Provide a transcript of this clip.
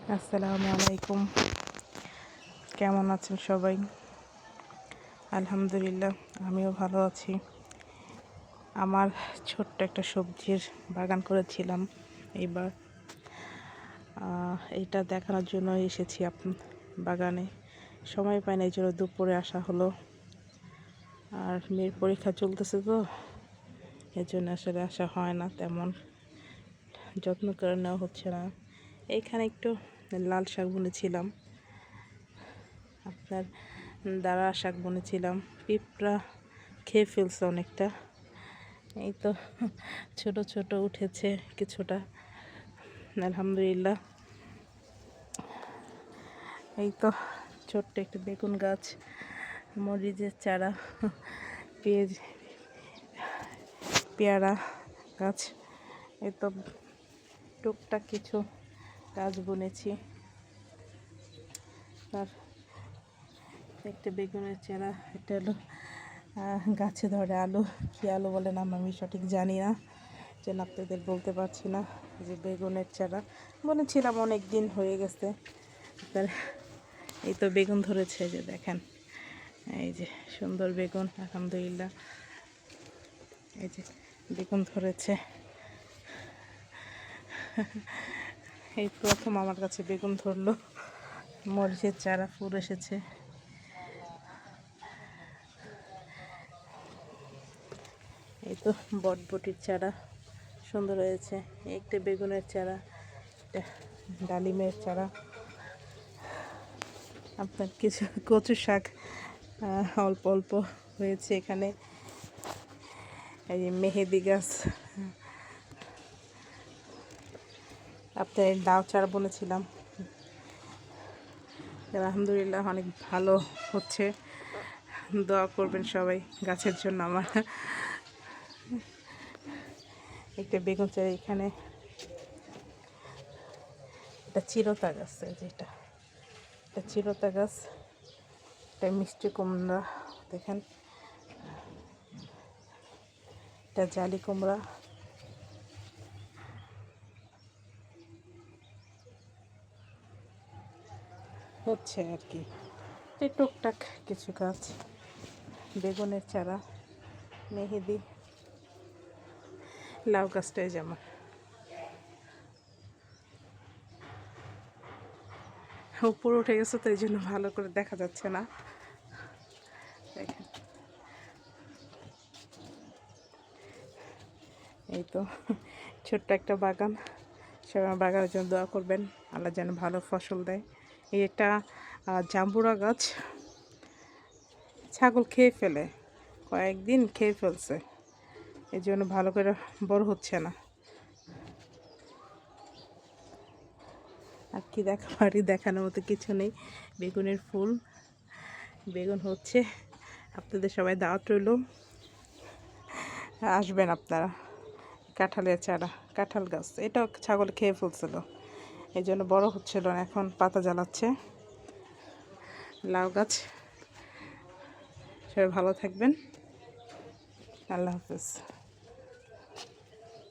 আসসালামু আলাইকুম। কেমন আছেন সবাই? আলহামদুলিল্লাহ, আমিও ভালো আছি। আমার ছোট্ট একটা সবজির বাগান করেছিলাম এইবার। এইটা দেখানোর জন্য এসেছি বাগানে। সময় পাই না, এই জন্য দুপুরে আসা হলো। আর মেয়ের পরীক্ষা চলতেছে তো, এর জন্য আসলে আসা হয় না, তেমন যত্ন করে নেওয়া হচ্ছে না। এইখানে একটু লাল শাক বুনেছিলাম, আপনার দাঁড়া শাক বুনেছিলাম। পিঁপড়া খেয়ে ফেলছে অনেকটা। এই তো ছোট ছোট উঠেছে কিছুটা, আলহামদুলিল্লাহ। এই তো ছোট্ট একটা বেগুন গাছ, মরিচের চারা, পেয়ারা গাছ, এই তো টুকটাক কিছু গাছ বুনেছি। আর একটা বেগুনের চারা, এটা হলো গাছে ধরে আলু, কী আলু বলে নাম আমি সঠিক জানি না, যেন আপনাদের বলতে পারছি না। যে বেগুনের চারা বলেছিলাম, অনেক দিন হয়ে গেছে। আপনার এই তো বেগুন ধরেছে, যে দেখেন, এই যে সুন্দর বেগুন, আলহামদুলিল্লাহ। এই যে বেগুন ধরেছে, এই প্রথম আমার কাছে বেগুন ধরলো। মরিচের চারা ফুল এসেছে। এই তো বটবটির চারা সুন্দর হয়েছে। একটা বেগুনের চারা, একটা ডালিমের চারা, আপনার কিছু কচু শাক অল্প অল্প হয়েছে এখানে। এই যে মেহেদি গাছ, আপনার লাউ চারা বুনেছিলাম, আলহামদুলিল্লাহ অনেক ভালো হচ্ছে। দোয়া করবেন সবাই গাছের জন্য আমার। একটা বেগুন চারা এখানে, এটা চিরতা গাছ, যেটা এটা চিরতা গাছ, এটা মিষ্টি কুমড়া, দেখেন এটা জালি কুমড়া। হচ্ছে আর কি, এই টুকটাক কিছু গাছ, বেগুনের চারা, মেহেদি, লাউ গাছটাই যেমন উপরে উঠে গেছে, তো এই জন্য ভালো করে দেখা যাচ্ছে না। দেখেন, এই তো ছোট্ট একটা বাগান। সবাই বাগানের জন্য দোয়া করবেন, আল্লাহ যেন ভালো ফসল দেয়। এটা জাম্বুরা গাছ, ছাগল খেয়ে ফেলে, কয়েকদিন খেয়ে ফেলছে, এই জন্য ভালো করে বড় হচ্ছে না। আর কি দেখানোর মতো কিছু নেই। বেগুনের ফুল, বেগুন হচ্ছে। আপনাদের সবাই দাওয়াত রইল, আসবেন আপনারা। কাঁঠালের চারা, কাঁঠাল গাছ, এটাও ছাগল খেয়ে ফেলছিল, এই জন্য বড় হচ্ছিল না, এখন পাতা জ্বালাচ্ছে। লাউ গাছ। সবাই ভালো থাকবেন, আল্লাহ হাফেজ।